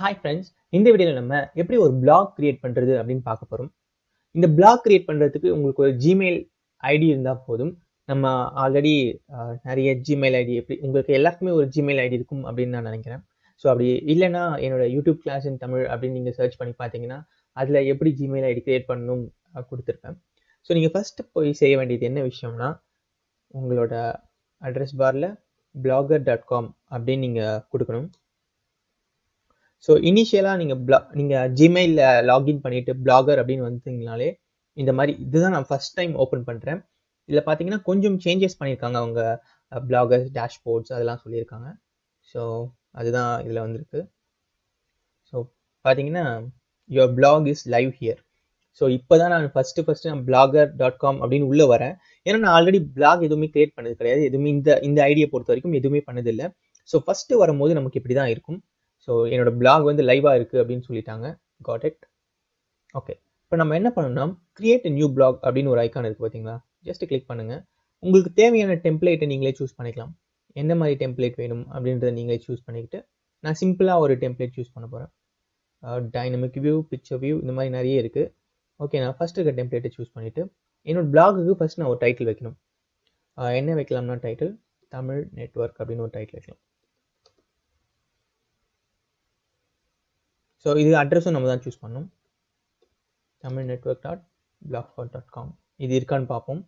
Hi friends, இந்த வீடியோவில் நம்ம எப்படி ஒரு பிளாக் கிரியேட் பண்ணுறது அப்படின்னு பார்க்க போகிறோம். இந்த பிளாக் கிரியேட் பண்ணுறதுக்கு உங்களுக்கு ஒரு ஜிமெயில் ஐடி இருந்தால் போதும். நம்ம ஆல்ரெடி நிறைய ஜிமெயில் ஐடி எப்படி உங்களுக்கு எல்லாருக்குமே ஒரு ஜிமெயில் ஐடி இருக்கும் அப்படின்னு நான் நினைக்கிறேன். ஸோ அப்படி இல்லைன்னா என்னோட யூடியூப் கிளாஸ் இன் தமிழ் அப்படின்னு நீங்கள் சர்ச் பண்ணி பார்த்தீங்கன்னா அதில் எப்படி ஜிமெயில் ஐடி கிரியேட் பண்ணணும் கொடுத்துருப்பேன். ஸோ நீங்கள் ஃபஸ்ட்டு போய் செய்ய வேண்டியது என்ன விஷயம்னா, உங்களோட அட்ரஸ் பாரில் blogger.com அப்படின்னு நீங்கள் கொடுக்கணும். ஸோ இனிஷியலாக நீங்கள் ஜிமெயிலில் லாகின் பண்ணிவிட்டு பிளாகர் அப்படின்னு வந்துட்டீங்கனாலே இந்த மாதிரி இதுதான் நான் ஃபஸ்ட் டைம் ஓப்பன் பண்ணுறேன். இதில் பார்த்தீங்கன்னா கொஞ்சம் சேஞ்சஸ் பண்ணியிருக்காங்க. அவங்க பிளாகர்ஸ் டேஷ்போர்ட்ஸ் அதெல்லாம் சொல்லியிருக்காங்க. ஸோ அதுதான் இதில் வந்திருக்கு. ஸோ பார்த்தீங்கன்னா your blog is live here. So இப்போ தான் நான் ஃபஸ்ட்டு நான் blogger.com அப்படின்னு உள்ளே வரேன். ஏன்னா நான் ஆல்ரெடி பிளாக் எதுவுமே கிரியேட் பண்ணது கிடையாது. எதுவுமே இந்த ஐடியை பொறுத்த வரைக்கும் எதுவுமே பண்ணதில்லை. ஸோ ஃபஸ்ட்டு வரும்போது நமக்கு இப்படி தான் இருக்கும். ஸோ என்னோட பிளாக் வந்து லைவாக இருக்குது அப்படின்னு சொல்லிட்டாங்க. Got it. ஓகே, இப்போ நம்ம என்ன பண்ணணும்னா கிரியேட் நியூ பிளாக் அப்படின்னு ஒரு ஐக்கான் இருக்குது பார்த்தீங்களா, ஜஸ்ட் கிளிக் பண்ணுங்கள். உங்களுக்கு தேவையான டெம்ப்ளேட்டை நீங்களே சூஸ் பண்ணிக்கலாம். எந்த மாதிரி டெம்ப்ளேட் வேணும் அப்படின்றத நீங்களே சூஸ் பண்ணிக்கிட்டு, நான் சிம்பிளாக ஒரு டெம்ப்ளேட் சூஸ் பண்ண போகிறேன். டைனமிக் வியூ, பிக்சர் வியூ, இந்த மாதிரி நிறைய இருக்குது. ஓகே, நான் ஃபஸ்ட்டு இருக்க டெம்ப்ளேட்டை சூஸ் பண்ணிவிட்டு என்னோட பிளாகுக்கு ஃபஸ்ட் நான் ஒரு டைட்டில் வைக்கணும். என்ன வைக்கலாம்னா டைட்டில் தமிழ் நெட்வொர்க் அப்படின்னு ஒரு டைட்டில் வைக்கலாம். ஸோ இது அட்ரஸும் நம்ம தான் சூஸ் பண்ணணும். தமிழ் network.blogspot.com இது இருக்கான்னு பார்ப்போம்.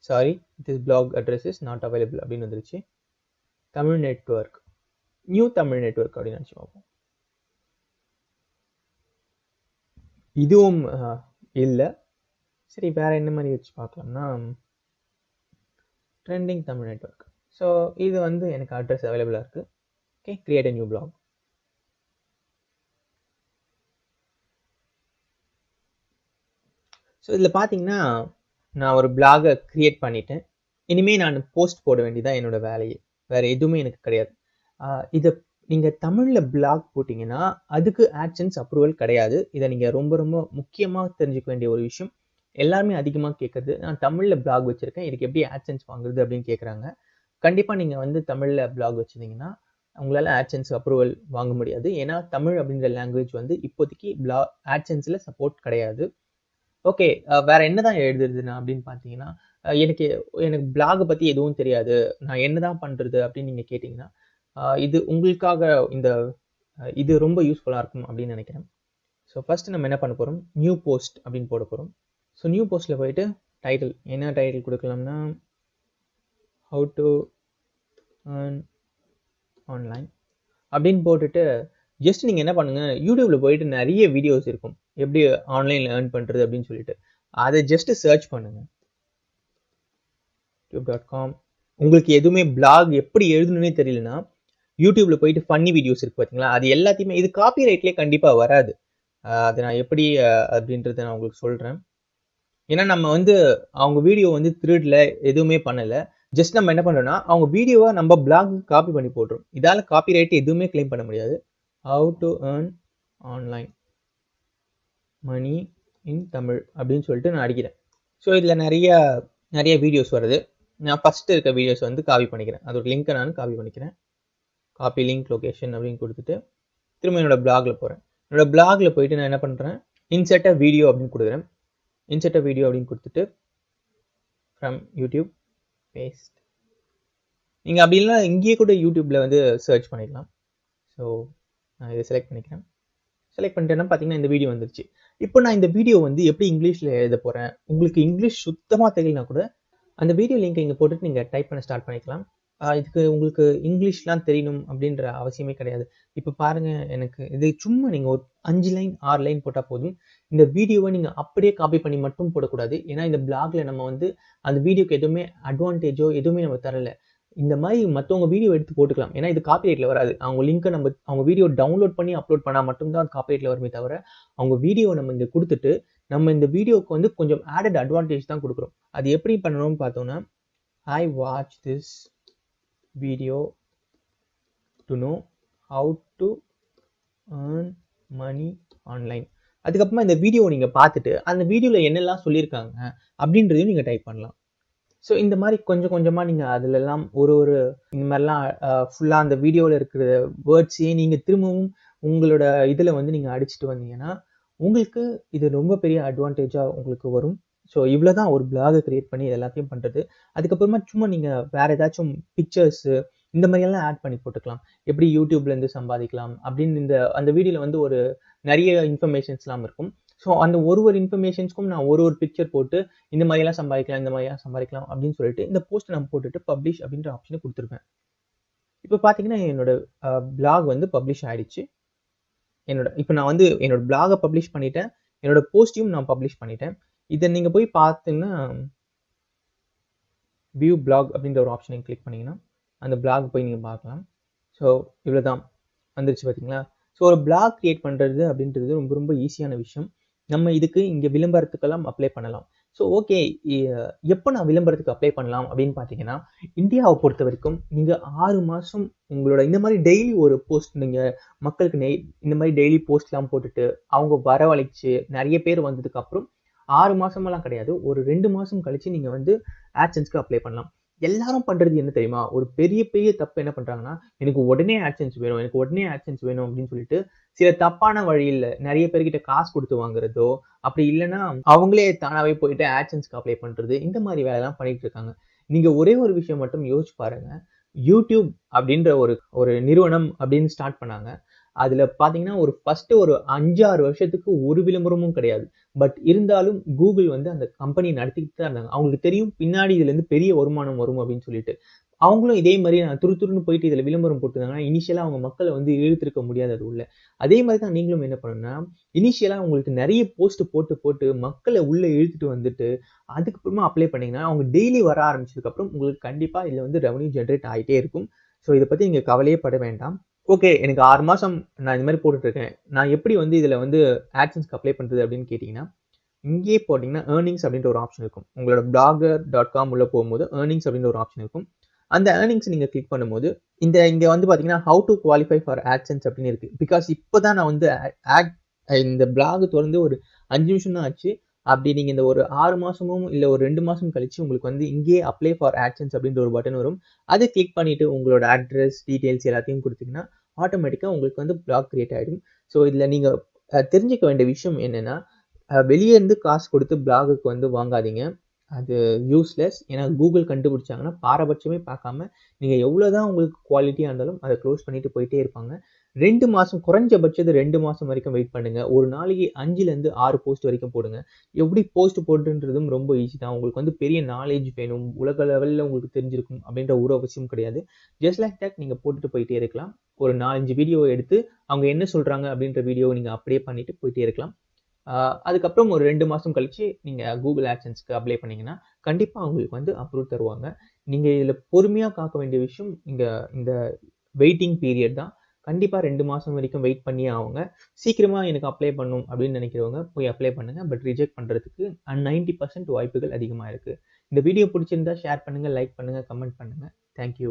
Sorry, this blog address is not available அப்படின்னு வந்துருச்சு. Tamil network, new Tamil network அப்படின்னு நினச்சி பார்ப்போம். இதுவும் இல்லை. சரி, வேற என்ன மாதிரி வச்சு பார்க்கலாம்னா ட்ரெண்டிங் தமிழ் நெட்வொர்க். ஸோ இது வந்து எனக்கு அட்ரஸ் அவைலபிளாக இருக்குது. Okay, create a new blog. So இதில் பார்த்தீங்கன்னா நான் ஒரு பிளாகை க்ரியேட் பண்ணிட்டேன். இனிமேல் நான் போஸ்ட் போட வேண்டியதான் என்னோட வேலையே, வேறு எதுவுமே எனக்கு கிடையாது. இதை நீங்கள் தமிழில் பிளாக் போட்டிங்கன்னா அதுக்கு ஆட்சன்ஸ் அப்ரூவல் கிடையாது. இதை நீங்கள் ரொம்ப ரொம்ப முக்கியமாக தெரிஞ்சுக்க வேண்டிய ஒரு விஷயம். எல்லாருமே அதிகமாக கேட்குறது, நான் தமிழில் பிளாக் வச்சுருக்கேன், இதுக்கு எப்படி ஆட்சன்ஸ் வாங்குறது அப்படின்னு கேட்குறாங்க. கண்டிப்பாக நீங்கள் வந்து தமிழில் பிளாக் வச்சுருந்தீங்கன்னா உங்களால் ஆட்சன்ஸ் அப்ரூவல் வாங்க முடியாது. ஏன்னா தமிழ் அப்படின்ற லாங்குவேஜ் வந்து இப்போதைக்கு ஆட்சன்ஸில் சப்போர்ட் கிடையாது. ஓகே, வேற என்னதான் எழுதுறதுண்ணா அப்படின்னு பார்த்தீங்கன்னா, எனக்கு பிளாகை பற்றி எதுவும் தெரியாது, நான் என்னதான் பண்ணுறது அப்படின்னு நீங்கள் கேட்டிங்கன்னா, இது உங்களுக்காக இது ரொம்ப யூஸ்ஃபுல்லாக இருக்கும் அப்படின்னு நினைக்கிறேன். ஸோ ஃபஸ்ட்டு நம்ம என்ன பண்ண போகிறோம், நியூ போஸ்ட் அப்படின்னு போட போகிறோம். ஸோ நியூ போஸ்ட்டில் போயிட்டு டைட்டில் என்ன டைட்டில் கொடுக்கலாம்னா ஹவு டு earn ஆன்லைன் அப்படின்னு போட்டுட்டு ஜஸ்ட் நீங்கள் என்ன பண்ணுங்கள், யூடியூப்பில் போயிட்டு நிறைய வீடியோஸ் இருக்கும் எப்படி ஆன்லைனில் ஏர்ன் பண்ணுறது அப்படின்னு சொல்லிட்டு, அதை ஜஸ்ட் சர்ச் பண்ணுங்கள். youtube.com. உங்களுக்கு எதுவுமே பிளாக் எப்படி எழுதணுன்னே தெரியலனா யூடியூப்பில் போயிட்டு ஃபன்னி வீடியோஸ் இருக்குது பார்த்தீங்களா, அது எல்லாத்தையுமே இது காப்பி ரைட்லேயே கண்டிப்பாக வராது. அதை நான் எப்படி அப்படின்றத நான் உங்களுக்கு சொல்கிறேன். ஏன்னா நம்ம வந்து அவங்க வீடியோ வந்து திருடல, எதுவுமே பண்ணலை. ஜஸ்ட் நம்ம என்ன பண்ணுறோம்னா அவங்க வீடியோவை நம்ம பிளாக் காப்பி பண்ணி போடுறோம். இதால் காப்பி ரைட் எதுவுமே கிளைம் பண்ண முடியாது. How to earn online money in Tamil அப்படின்னு சொல்லிட்டு நான் அடிக்கிறேன். ஸோ இதில் நிறைய வீடியோஸ் வருது. நான் ஃபஸ்ட்டு இருக்க வீடியோஸ் வந்து காப்பி பண்ணிக்கிறேன். அதோட லிங்க்கை நான் காப்பி பண்ணிக்கிறேன். காப்பி லிங்க் லொக்கேஷன் அப்படின்னு கொடுத்துட்டு திரும்ப என்னோட பிளாகில் போகிறேன். என்னோட பிளாகில் போயிட்டு நான் என்ன பண்ணுறேன், இன்சர்ட் அ வீடியோ அப்படின்னு கொடுக்குறேன். இன்சர்ட் அ வீடியோ அப்படின்னு கொடுத்துட்டு ஃப்ரம் யூடியூப் பேஸ்ட். நீங்கள் அப்படி இல்லைனா இங்கேயே கூட யூடியூப்பில் வந்து சர்ச் பண்ணிக்கலாம். ஸோ நான் இதை செலக்ட் பண்ணிக்கிறேன். செலக்ட் பண்ணிட்டேன்னா பார்த்தீங்கன்னா இந்த வீடியோ வந்துருச்சு. இப்போ நான் இந்த வீடியோ வந்து எப்படி இங்கிலீஷில் எழுத போகிறேன், உங்களுக்கு இங்கிலீஷ் சுத்தமாக தெரியலனா கூட அந்த வீடியோ லிங்க்கை இங்கே போட்டுட்டு நீங்கள் டைப் பண்ண ஸ்டார்ட் பண்ணிக்கலாம். இதுக்கு உங்களுக்கு இங்கிலீஷ்லாம் தெரியணும் அப்படின்ற அவசியமே கிடையாது. இப்போ பாருங்கள், எனக்கு இது சும்மா நீங்கள் ஒரு 5 லைன் 6 லைன் போட்டால் போதும். இந்த வீடியோவை நீங்கள் அப்படியே காப்பி பண்ணி மட்டும் போடக்கூடாது. ஏன்னா இந்த பிளாகில் நம்ம வந்து அந்த வீடியோக்கு எதுவுமே அட்வான்டேஜோ எதுவுமே நம்ம தரலை. இந்த மாதிரி மற்றவங்க வீடியோ எடுத்து போட்டுக்கலாம். ஏன்னா இது காப்பிரைட்டில் வராது. அவங்க லிங்க்கை அவங்க வீடியோ டவுன்லோட் பண்ணி அப்லோட் பண்ணால் மட்டும்தான் அது காப்பிரைட்டில் வருமே தவிர, அவங்க வீடியோவை நம்ம இங்கே கொடுத்துட்டு நம்ம இந்த வீடியோவுக்கு வந்து கொஞ்சம் ஆடட் அட்வான்டேஜ் தான் கொடுக்குறோம். அது எப்படி பண்ணணும்னு பார்த்தோம்னா, I watch this video to know how to earn money online. அதுக்கப்புறமா இந்த வீடியோவை நீங்கள் பார்த்துட்டு அந்த வீடியோவில் என்னெல்லாம் சொல்லியிருக்காங்க அப்படின்றதையும் நீங்கள் டைப் பண்ணலாம். ஸோ இந்த மாதிரி கொஞ்சம் கொஞ்சமாக நீங்கள் அதிலெல்லாம் ஒரு இந்த மாதிரிலாம் ஃபுல்லாக அந்த வீடியோவில் இருக்கிற வேர்ட்ஸையே நீங்கள் திரும்பவும் உங்களோட இதில் வந்து நீங்கள் அடிச்சுட்டு வந்தீங்கன்னா உங்களுக்கு இது ரொம்ப பெரிய அட்வான்டேஜாக உங்களுக்கு வரும். ஸோ இவ்வளோ தான் ஒரு பிளாகை கிரியேட் பண்ணி இது எல்லாத்தையும் பண்ணுறது. அதுக்கப்புறமா சும்மா நீங்கள் வேறு ஏதாச்சும் பிக்சர்ஸு இந்த மாதிரியெல்லாம் ஆட் பண்ணி போட்டுக்கலாம். எப்படி யூடியூப்லேருந்து சம்பாதிக்கலாம் அப்படின்னு அந்த வீடியோவில் வந்து ஒரு நிறைய இன்ஃபர்மேஷன்ஸ்லாம் இருக்கும். ஸோ அந்த ஒரு இன்ஃபர்மேஷன்ஸ்க்கும் நான் ஒரு பிக்சர் போட்டு இந்த மாதிரியெல்லாம் சம்பாதிக்கலாம், இந்த மாதிரியெல்லாம் சம்பாதிக்கலாம் அப்படின்னு சொல்லிட்டு இந்த போஸ்ட்டை நான் போட்டுட்டு பப்ளிஷ் அப்படின்ற ஆப்ஷனை கொடுத்துருப்பேன். இப்போ பார்த்தீங்கன்னா என்னோட பிளாக் வந்து பப்ளிஷ் ஆயிடுச்சு. இப்போ நான் வந்து என்னோட பிளாகை பப்ளிஷ் பண்ணிட்டேன். என்னோட போஸ்ட்டையும் நான் பப்ளிஷ் பண்ணிட்டேன். இதை நீங்கள் போய் பார்த்தீங்கன்னா வியூ பிளாக் அப்படின்ற ஒரு ஆப்ஷனை கிளிக் பண்ணிங்கன்னா அந்த பிளாக் போய் நீங்கள் பார்க்கலாம். ஸோ இவ்வளோ தான் வந்துருச்சு பார்த்தீங்களா. ஸோ ஒரு பிளாக் கிரியேட் பண்ணுறது அப்படின்றது ரொம்ப ரொம்ப ஈஸியான விஷயம். நம்ம இதுக்கு இங்கே விளம்பரத்துக்கெல்லாம் அப்ளை பண்ணலாம். ஸோ ஓகே, எப்போ நான் விளம்பரத்துக்கு அப்ளை பண்ணலாம் அப்படின்னு பார்த்தீங்கன்னா, இந்தியாவை பொறுத்த வரைக்கும் நீங்கள் 6 மாதம் உங்களோட இந்த மாதிரி டெய்லி ஒரு போஸ்ட் நீங்கள் மக்களுக்கு இந்த மாதிரி டெய்லி போஸ்ட்லாம் போட்டுட்டு அவங்க வரவழைச்சு நிறைய பேர் வந்ததுக்கப்புறம் 6 மாதமெல்லாம் கிடையாது, ஒரு 2 மாதம் கழிச்சு நீங்கள் வந்து ஆட்சன்ஸ்க்கு அப்ளை பண்ணலாம். எல்லாரும் பண்ணுறது என்ன தெரியுமா, ஒரு பெரிய பெரிய தப்பு என்ன பண்ணுறாங்கன்னா, எனக்கு உடனே ஆட்சன்ஸ் வேணும், எனக்கு உடனே ஆட்சன்ஸ் வேணும் அப்படின்னு சொல்லிட்டு சில தப்பான வழியில் நிறைய பேர்கிட்ட காசு கொடுத்து வாங்குறதோ, அப்படி இல்லைன்னா அவங்களே தானாகவே போயிட்டு ஆட்சன்ஸ்க்கு அப்ளை பண்ணுறது, இந்த மாதிரி வேலைலாம் பண்ணிட்டு இருக்காங்க. நீங்கள் ஒரே ஒரு விஷயம் மட்டும் யோசிச்சு பாருங்க. யூடியூப் அப்படின்ற ஒரு நிறுவனம் அப்படின்னு ஸ்டார்ட் பண்ணாங்க. அதில் பார்த்தீங்கன்னா ஃபர்ஸ்ட் ஒரு 5-6 வருஷத்துக்கு ஒரு விளம்பரமும் கிடையாது. பட் இருந்தாலும் கூகுள் வந்து அந்த கம்பெனி நடத்திக்கிட்டு தான் இருந்தாங்க. அவங்களுக்கு தெரியும் பின்னாடி இதுலேருந்து பெரிய வருமானம் வரும் அப்படின்னு சொல்லிட்டு. அவங்களும் இதே மாதிரி நான் துருன்னு போயிட்டு இதில் விளம்பரம் போட்டுருந்தாங்கன்னா இனிஷியலாக அவங்க மக்களை வந்து இழுத்திருக்க முடியாது அது உள்ள. அதே மாதிரி தான் நீங்களும் என்ன பண்ணணும்னா, இனிஷியலாக உங்களுக்கு நிறைய போஸ்ட் போட்டு மக்களை உள்ளே இழுத்துட்டு வந்துட்டு அதுக்கப்புறமா அப்ளை பண்ணீங்கன்னா அவங்க டெய்லி வர ஆரம்பிச்சதுக்கப்புறம் உங்களுக்கு கண்டிப்பாக இதில் வந்து ரெவன்யூ ஜென்ரேட் ஆகிட்டே இருக்கும். ஸோ இதை பற்றி நீங்கள் கவலையே பட வேண்டாம். ஓகே, எனக்கு 6 மாதம் நான் இந்த மாதிரி போட்டுட்ருக்கேன். நான் எப்படி வந்து இதில் வந்து ஆட்சன்ஸ்க்கு அப்ளை பண்ணுறது அப்படின்னு கேட்டிங்கன்னா, இங்கேயே போட்டிங்கன்னா ஏர்னிங்ஸ் அப்படின்ற ஒரு ஆப்ஷன் இருக்கும். உங்களோட blogger.com உள்ள போகும்போது ஏர்னிங்ஸ் அப்படின்ற ஒரு ஆப்ஷன் இருக்கும். அந்த ஏர்னிங்ஸ் நீங்கள் கிளிக் பண்ணும்போது இங்கே வந்து பார்த்தீங்கன்னா ஹவு டு குவாலிஃபை ஃபார் ஆட்சன்ஸ் அப்படின்னு இருக்குது. பிகாஸ் இப்போ தான் நான் வந்து இந்த பிளாக் திறந்து ஒரு 5 நிமிஷம் தான் ஆச்சு. அப்படி நீங்கள் இந்த ஒரு 6 மாதமும் இல்லை ஒரு 2 மாதம் கழிச்சு உங்களுக்கு வந்து இங்கேயே அப்ளை ஃபார் ஆட்சன்ஸ் அப்படின்ற ஒரு பட்டன் வரும். அதை கிளிக் பண்ணிவிட்டு உங்களோட அட்ரஸ் டீட்டெயில்ஸ் எல்லாத்தையும் கொடுத்தீங்கன்னா ஆட்டோமேட்டிக்காக உங்களுக்கு வந்து பிளாக் கிரியேட் ஆகிடும். ஸோ இதில் நீங்கள் தெரிஞ்சுக்க வேண்டிய விஷயம் என்னென்னா, வெளியே இருந்து காசு கொடுத்து பிளாகுக்கு வந்து வாங்காதீங்க. அது யூஸ்லெஸ். ஏன்னா கூகுள் கண்டுபிடிச்சாங்கன்னா பாரபட்சமே பார்க்காம நீங்கள் எவ்வளோதான் உங்களுக்கு குவாலிட்டியாக இருந்தாலும் அதை க்ளோஸ் பண்ணிட்டு போயிட்டே இருப்பாங்க. 2 மாதம் குறைஞ்சபட்சது 2 மாதம் வரைக்கும் வெயிட் பண்ணுங்கள். ஒரு நாளைக்கு 5லேருந்து 6 போஸ்ட் வரைக்கும் போடுங்க. எப்படி போஸ்ட் போடுன்றதும் ரொம்ப ஈஸி தான். உங்களுக்கு வந்து பெரிய நாலேஜ் வேணும், உலக லெவலில் உங்களுக்கு தெரிஞ்சிருக்கும் அப்படின்ற ஒரு அவசியம் கிடையாது. ஜஸ்ட் லைக் தட் நீங்கள் போட்டுட்டு போயிட்டே இருக்கலாம். ஒரு 4-5 வீடியோ எடுத்து அவங்க என்ன சொல்கிறாங்க அப்படின்ற வீடியோவை நீங்கள் அப்படியே பண்ணிட்டு போயிட்டே இருக்கலாம். அதுக்கப்புறம் ஒரு 2 மாதம் கழிச்சு நீங்கள் கூகுள் ஆட்சன்ஸ்க்கு அப்ளை பண்ணிங்கன்னா கண்டிப்பாக உங்களுக்கு வந்து அப்ரூவ் தருவாங்க. நீங்கள் இதில் பொறுமையாக காக்க வேண்டிய விஷயம் இந்த வெயிட்டிங் பீரியட் தான். கண்டிப்பாக 2 மாதம் வரைக்கும் வெயிட் பண்ணியே ஆகுங்க. சீக்கிரமாக எனக்கு அப்ளை பண்ணணும் அப்படின்னு நினைக்கிறவங்க போய் அப்ளை பண்ணுங்கள். பட் ரிஜெக்ட் பண்ணுறதுக்கு 90% வாய்ப்புகள் அதிகமாக இருக்குது. இந்த வீடியோ பிடிச்சிருந்தா ஷேர் பண்ணுங்கள், லைக் பண்ணுங்கள், கமெண்ட் பண்ணுங்கள். தேங்க்யூ.